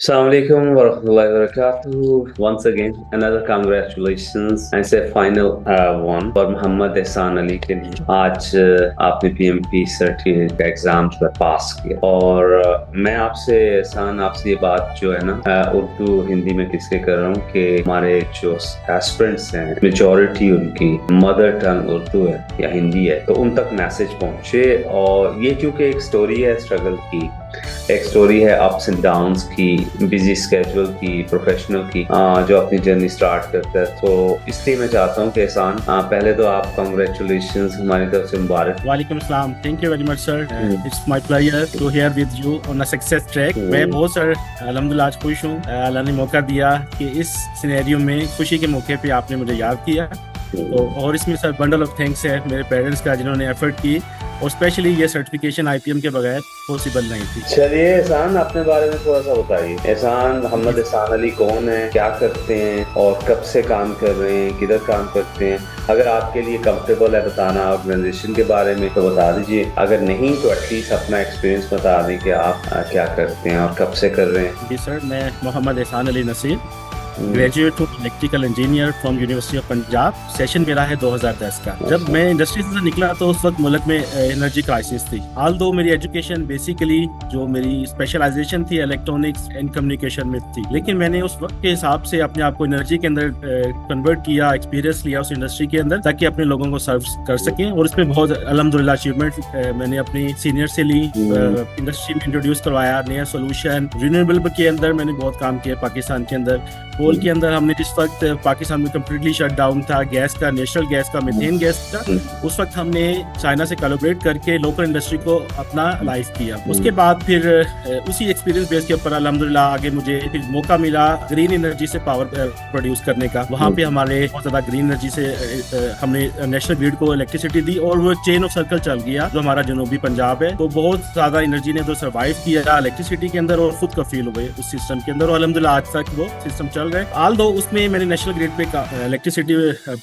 Assalamu alaikum warahmatullahi wabarakatuh. Once again, another congratulations. I say final one for Muhammad Ehsan Ali के लिए आज आपने PMP certificate का exam जो है पास किया और मैं आपसे एहसान आपसे ये बात जो है ना उर्दू हिंदी में किसके कर रहा हूँ कि हमारे जो एस्पिरेंट्स हैं मेजॉरिटी उनकी मदर टंग उर्दू है या हिंदी है तो उन तक मैसेज पहुँचे और ये चूँकि एक स्टोरी है स्ट्रगल की एक स्टोरी है अप्स एंड डाउन्स की बिजी स्केड्यूल की प्रोफेशनल की जो अपनी जर्नी स्टार्ट करता है तो इसलिए मैं चाहता हूँ कि एहसान पहले तो आप कांग्रेचुलेशंस हमारी तरफ से मुबारक। वालेकुम अस्सलाम, thank you very much sir, it's my pleasure to here with you on a success track. मैं बहुत सर अल्हम्दुलिल्लाह आज खुश हूँ, अल्लाह ने मौका दिया कि इस सिनेरियो में खुशी के मौके पे आपने मुझे याद किया तो और इसमें सर बंडल ऑफ थैंक्स है मेरे पेरेंट्स का जिन्होंने एफर्ट की और स्पेशली ये सर्टिफिकेशन आईपीएम के बगैर पॉसिबल नहीं थी। चलिए एहसान अपने बारे में थोड़ा सा बताइए। एहसान मोहम्मद एहसान अली कौन है, क्या करते हैं और कब से काम कर रहे हैं, किधर काम करते हैं? अगर आपके लिए कंफर्टेबल है बताना ऑर्गेनाइजेशन के बारे में तो बता दीजिए, अगर नहीं तो एटलीस्ट अपना एक्सपीरियंस बता दें कि आप क्या करते हैं और कब से कर रहे हैं। जी सर, मैं मोहम्मद एहसान अली नसीर, ग्रेजुएट हूँ electrical engineer from university of Punjab. Session मेरा है 2010 का। जब मैं इंडस्ट्री से निकला तो उस वक्त मुल्क में एनर्जी क्राइसिस थी। ऑल दो मेरी एजुकेशन बेसिकली जो मेरी स्पेशलाइजेशन थी इलेक्ट्रॉनिक्स एंड कम्युनिकेशन में थी, लेकिन मैंने उस वक्त के हिसाब से अपने आप को एनर्जी के अंदर कन्वर्ट किया, एक्सपीरियंस लिया उस इंडस्ट्री के अंदर ताकि अपने लोगों को सर्व कर सकें और इसमें बहुत अल्हम्दुलिल्लाह अचीवमेंट मैंने अपनी सीनियर से ली। इंडस्ट्री में इंट्रोड्यूस करवाया नया सोल्यूशन। रिन्यूएबल के अंदर मैंने बहुत काम किया पाकिस्तान के अंदर। कोल के अंदर हमने जिस वक्त पाकिस्तान में कम्प्लीटली शट डाउन था, गैस का, नेचुरल गैस का, मीथेन गैस का, उस वक्त हमने चाइना से कोलैबोरेट करके लोकल इंडस्ट्री को अपना लाइव किया। उसके बाद फिर उसी एक्सपीरियंस बेस के ऊपर अल्हम्दुलिल्लाह आगे मुझे फिर मौका मिला ग्रीन एनर्जी से पावर प्रोड्यूस करने का। वहाँ पे हमारे बहुत ज़्यादा ग्रीन एनर्जी से हमने नेशनल ग्रिड को इलेक्ट्रिसिटी दी और वो चेन ऑफ सर्कल चल गया जो हमारा जनूबी पंजाब है। तो बहुत ज़्यादा एनर्जी ने तो सर्वाइव किया इलेक्ट्रिसिटी के अंदर और खुद कफील हुए उस सिस्टम के अंदर और अल्हम्दुलिल्लाह आज तक वो सिस्टम चल रहा है। ऑल दो उसमें मैंने नेशनल ग्रिड पे इलेक्ट्रिसिटी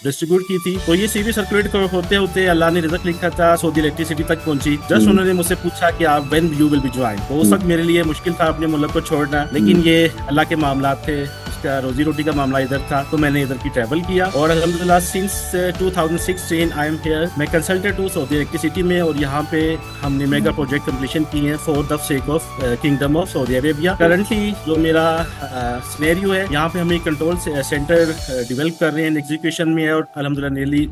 डिस्ट्रीब्यूट की थी तो ये सीवी सर्कुलेट होते होते अल्लाह ने रिजल्ट लिखा था, सऊदी इलेक्ट्रिसिटी तक पहुंची। जस्ट उन्होंने मुझसे पूछा कि आप when you will be join. तो उस वक्त मेरे लिए मुश्किल था अपने मुल्क को छोड़ना, लेकिन ये अल्लाह के मामला थे, उसका रोजी रोटी का मामला इधर था तो मैंने इधर की ट्रैवल किया और अल्हम्दुलिल्लाह सिंस 2016 आई एम हियर। मैं कंसल्टेंट हूँ सऊदी इलेक्ट्रिसिटी में और यहाँ पे हमने मेगा प्रोजेक्ट कंप्लीशन किए हैं for the sake of kingdom of Saudi Arabia. Currently जो मेरा सिनेरियो है यहाँ पे हमें कंट्रोल सेंटर डेवलप कर रहे हैं, एग्जीक्यूशन में है और अल्हम्दुलिल्लाह nearly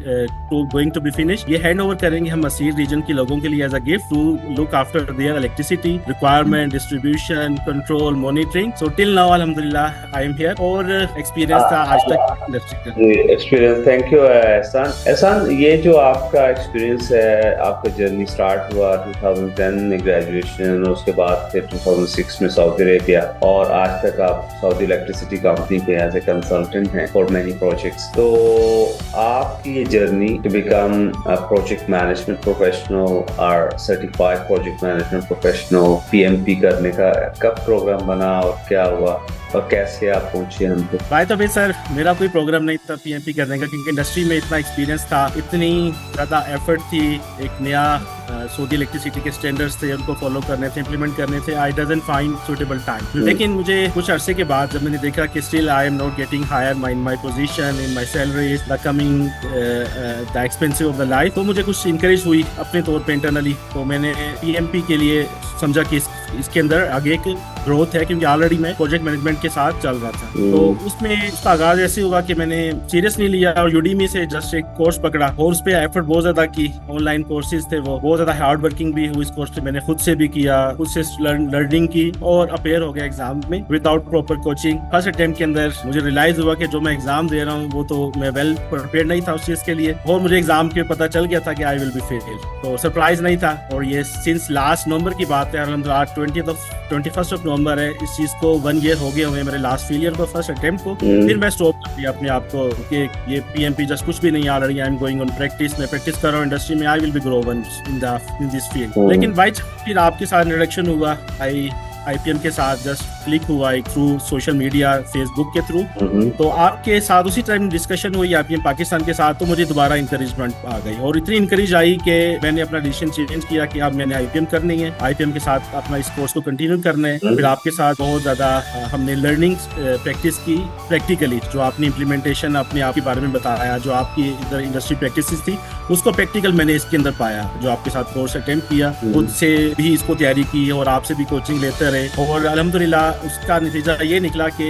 going to be finish. ये हैंड ओवर करेंगे हम मसीर रीजन के लोगों के लिए as a gift to look after their electricity requirement, distribution, control, monitoring. So till now अल्हम्दुलिल्लाह आई एम हियर और एक्सपीरियंस था आज तक इंडस्ट्री का। एक्सपीरियंस, थैंक यू एहसान। एहसान, ये जो आपका एक्सपीरियंस है, आपका जर्नी स्टार्ट हुआ 2010 में ग्रेजुएशन और उसके बाद फिर 2006 में सऊदी अरेबिया और आज तक आप सऊदी इलेक्ट्रिसिटी कंपनी पे एज ए कंसल्टेंट हैं फॉर मेनी प्रोजेक्ट्स। तो आपकी ये journey to become project management professional और certified project management professional PMP करने का कब प्रोग्राम बना और क्या हुआ और कैसे आप पहुंचे हम पे? भाई तो भाई सर मेरा कोई प्रोग्राम नहीं था पीएमपी करने का क्योंकि इंडस्ट्री में इतना एक्सपीरियंस था, इतनी ज़्यादा एफर्ट थी, एक नया सऊदी इलेक्ट्रिसिटी के स्टैंडर्ड्स थे उनको फॉलो करने थे, इंप्लीमेंट करने थे। I doesn't find suitable time. लेकिन मुझे कुछ अरसे के बाद जब मैंने देखा कि still I am not getting higher in my position, in my salary, the coming the expensive of the life, तो मुझे कुछ इंकरेज हुई अपने तौर पे इंटरनली। तो मैंने पीएमपी के लिए समझा कि इसके अंदर आगे एक ग्रोथ है क्योंकि ऑलरेडी मैं प्रोजेक्ट मैनेजमेंट के साथ चल रहा था। तो उसमें उसका आगाज ऐसे हुआ कि मैंने सीरियसली लिया और यूडीमी से जस्ट एक कोर्स पकड़ा और उस पर एफर्ट बहुत ज्यादा की। ऑनलाइन कोर्सेज थे वो, बहुत ज्यादा हार्ड वर्किंग भी हुई इस कोर्स पे, मैंने खुद से भी किया, खुद से लर्निंग की और अपेयर हो गया एग्जाम में without proper coaching. First attempt के अंदर मुझे रियलाइज हुआ कि जो मैं एग्जाम दे रहा हूँ वो तो मैं वेल प्रिपेयर नहीं था उस चीज के लिए और मुझे एग्जाम के पता चल गया था कि आई विल बी फेल। तो सरप्राइज नहीं था और ये सिंस लास्ट नवंबर की बात है, अल्हम्दुलिल्लाह 21st ऑफ नवंबर है, इस चीज को 1 ईयर हो गए हुए मेरे लास्ट फेलियर को, फर्स्ट अटेम्प्ट को। फिर मैं स्टॉप कर दिया अपने आप को कि ये पीएमपी जस्ट कुछ भी नहीं, already I am going on practice, मैं प्रैक्टिस कर रहा हूँ इंडस्ट्री में, I will be grow in this field. लेकिन भाई फिर आपके साथ इंट्रोडक्शन हुआ, आई IPM के साथ जस्ट क्लिक हुआ एक थ्रू सोशल मीडिया फेसबुक के थ्रू, तो आपके साथ उसी टाइम डिस्कशन हुई IPM पाकिस्तान के साथ, तो मुझे दोबारा इंकरेजमेंट आ गई और इतनी इंकरेज आई कि मैंने अपना डिसीजन चेंज किया कि अब मैंने IPM करनी है, IPM के साथ अपना इस कोर्स को कंटिन्यू करना है। फिर आपके साथ बहुत ज़्यादा हमने लर्निंग प्रैक्टिस की प्रैक्टिकली, जो आपने इम्प्लीमेंटेशन अपने आप के बारे में बताया, जो आपकी इधर इंडस्ट्री प्रैक्टिस थी उसको प्रैक्टिकल मैंने इसके अंदर पाया। जो आपके साथ कोर्स अटेंड किया, खुद से भी इसको तैयारी की और आपसे भी कोचिंग लेते रहे और अल्हम्दुलिल्लाह उसका नतीजा ये निकला कि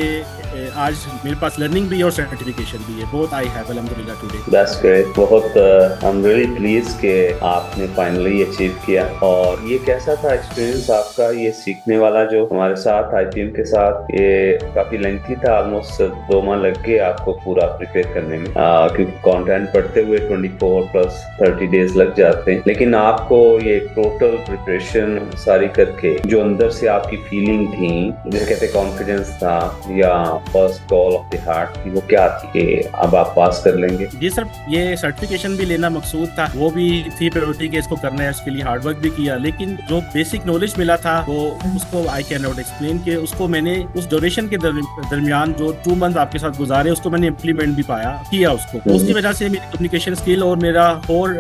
आज मेरे पास लर्निंग भी और सर्टिफिकेशन भी है, बोथ आई हैव अल्हम्दुलिल्लाह टुडे। That's great. बहुत आई एम रियली प्लीज्ड कि आपने फाइनली अचीव किया। और ये कैसा था एक्सपीरियंस आपका, ये सीखने वाला जो हमारे साथ IPM के साथ, ये काफी लेंथी था, ऑलमोस्ट 2 माह लग गए आपको पूरा प्रिपेयर करने में, क्योंकि कंटेंट पढ़ते हुए 24 प्लस 30 डेज लग जाते हैं। लेकिन आपको ये टोटल प्रिपरेशन सारी करके जो अंदर से आपकी फीलिंग थी, जैसे कहते कॉन्फिडेंस था या first call of the heart, वो क्या थी कि अब आप पास कर लेंगे? जी सर, ये सर्टिफिकेशन भी लेना मकसूद था, वो भी थी प्रायोरिटी के इसको करना है, उसके लिए हार्ड वर्क भी किया। लेकिन जो बेसिक नॉलेज मिला था वो उसको आई कैन नॉट एक्सप्लेन के उसको मैंने उस ड्यूरेशन के दरमियान जो 2 मंथ आपके साथ गुजारे उसको मैंने इम्प्लीमेंट भी किया उसको। तो उसकी वजह से मेरी कम्युनिकेशन स्किल और मेरा और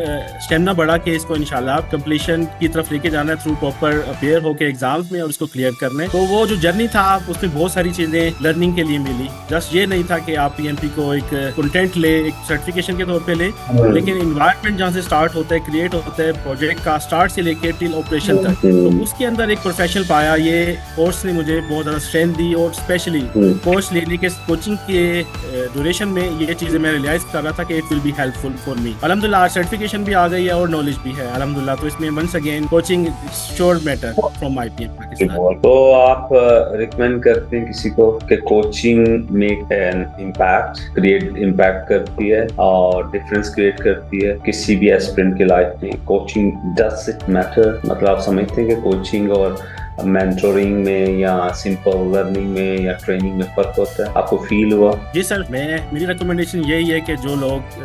स्टेमिना बढ़ा के इसको इंशाल्लाह कंप्लीशन की तरफ लेके जाना है थ्रू प्रॉपर अपेयर होके एग्जाम्स में और उसको क्लियर करने। तो वो जो जर्नी था उसमें बहुत सारी चीजें लर्निंग के लिए मिली। जस्ट ये नहीं था कि आप PMP को एक कंटेंट ले, एक सर्टिफिकेशन के तौर पे ले, लेकिन इन्वायरमेंट जहाँ से स्टार्ट होता है, क्रिएट होता है प्रोजेक्ट का स्टार्ट से लेके टिल ऑपरेशन तक, तो उसके अंदर एक प्रोफेशनल पाया। ये कोर्स ने मुझे बहुत ज्यादा स्ट्रेंथ दी और स्पेशली कोर्स लेने के कोचिंग के ड्यूरेशन में ये चीजें मैं रियलाइज कर रहा था कि it will be helpful for me. अल्हम्दुलिल्लाह सर्टिफिकेशन भी आ गई है और नॉलेज भी है अल्हम्दुलिल्लाह। तो इसमें once again coaching sure matter from IPM Pakistan. तो आप रिकमेंड करते हैं किसी को कि कोचिंग मेक एन इम्पैक्ट करती है और डिफरेंस क्रिएट करती है किसी भी एस्पिरेंट की लाइफ में? Coaching does it matter? मतलब आप समझते हैं कि कोचिंग और मेंटोरिंग में या सिंपल लर्निंग में या ट्रेनिंग में फर्क होता है? आपको फील हुआ? जी सर, मेरी रिकमेंडेशन यही है कि जो लोग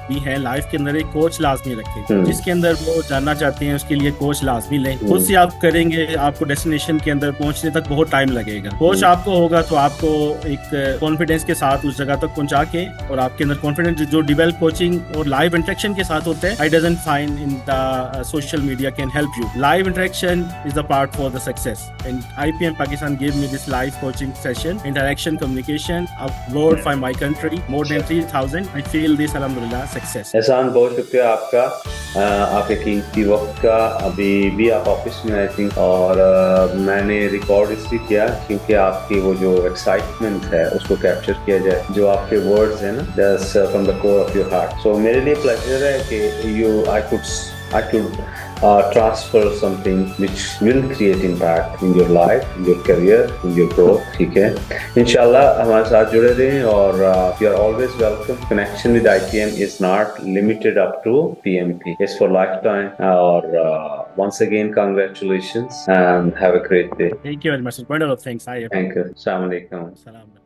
भी हैं लाइफ के अंदर एक कोच लाजमी रखें, जिसके अंदर वो जानना चाहते हैं उसके लिए कोच लाजमी लें। खुद से आप करेंगे, आपको डेस्टिनेशन के अंदर पहुंचने तक बहुत टाइम लगेगा। कोच आपको होगा तो आपको एक कॉन्फिडेंस के साथ उस जगह तक पहुंचा के और आपके अंदर कॉन्फिडेंस जो डिवेलप कोचिंग और लाइव इंटरेक्शन के साथ होता है, I doesn't find in the social media can help you. Live interaction is the part for the success and IPM Pakistan gave me this live coaching session, interaction, communication, award for my country, more than 3,000. I feel this alhamdulillah success. एहसान, बहुत शुक्रिया आपका, आपके कीमती वक्त का। अभी भी आप ऑफिस में आई थिंक, और मैंने रिकॉर्ड इसलिए किया क्योंकि आपकी वो जो एक्साइटमेंट है उसको कैप्चर किया जाए, जो आपके वर्ड्स है ना, just from the core of your heart. So मेरे लिए प्लेजर है कि I could transfer something which will create impact in your life, in your career, in your growth. ठीक है, इंशाल्लाह हमारे साथ जुड़े रहें और you are always welcome. Connection with IPM is not limited up to PMP. It's for lifetime. और once again congratulations and have a great day. Thank you very much. Wonderful. Thanks. Thank you. Assalamu alaikum. Salam.